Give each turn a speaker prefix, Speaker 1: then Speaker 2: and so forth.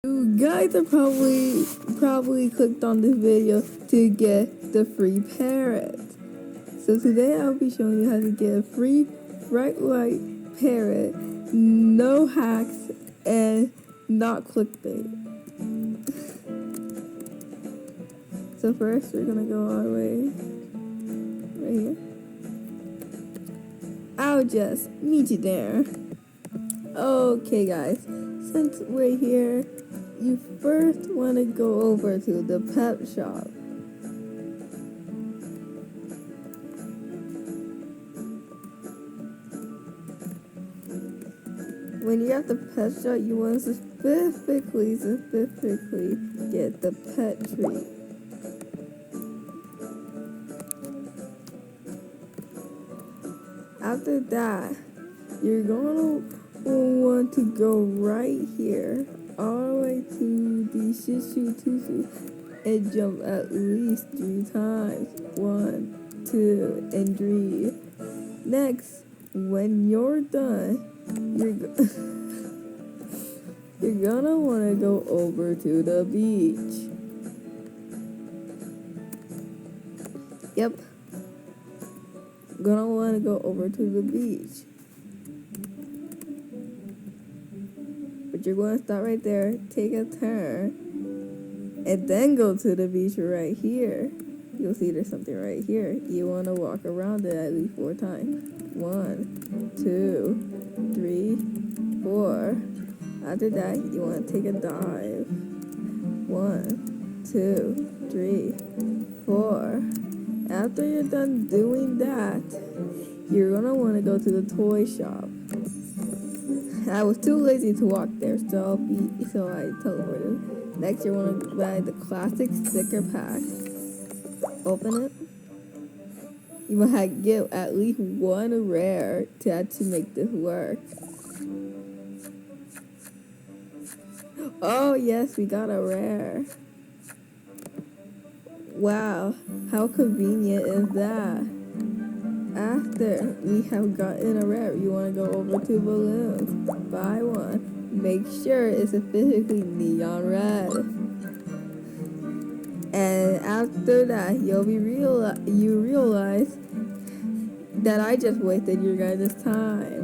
Speaker 1: You guys are probably clicked on this video to get the free parrot. So today I'll be showing you how to get a free bright white parrot, no hacks, and not clickbait. So first we're gonna go all the way right here. I'll just meet you there. Okay guys, since we're here, you first want to go over to the pet shop. When you're at the pet shop, you want to specifically get the pet treat. After that, you're gonna want to go right here, all the way to the shishu and jump at least 3 times. 1, 2, and 3. Next, when you're done, you're gonna want to go over to the beach. Yep. Gonna want to go over to the beach. But you're going to stop right there, take a turn, and then go to the beach right here. You'll see there's something right here. You want to walk around it at least 4 times. 1, 2, 3, 4. After that, you want to take a dive. 1, 2, 3, 4. After you're done doing that, you're gonna want to go to the toy shop. I was too lazy to walk there, so I teleported. Next, you want to buy the classic sticker pack. Open it. You want to get at least 1 rare to actually make this work. Oh yes, we got a rare. Wow, how convenient is that? After we have gotten a rare, you want to go over to balloons. Buy 1. Make sure it's specifically neon red. And after that, you realize that I just wasted your guys' time.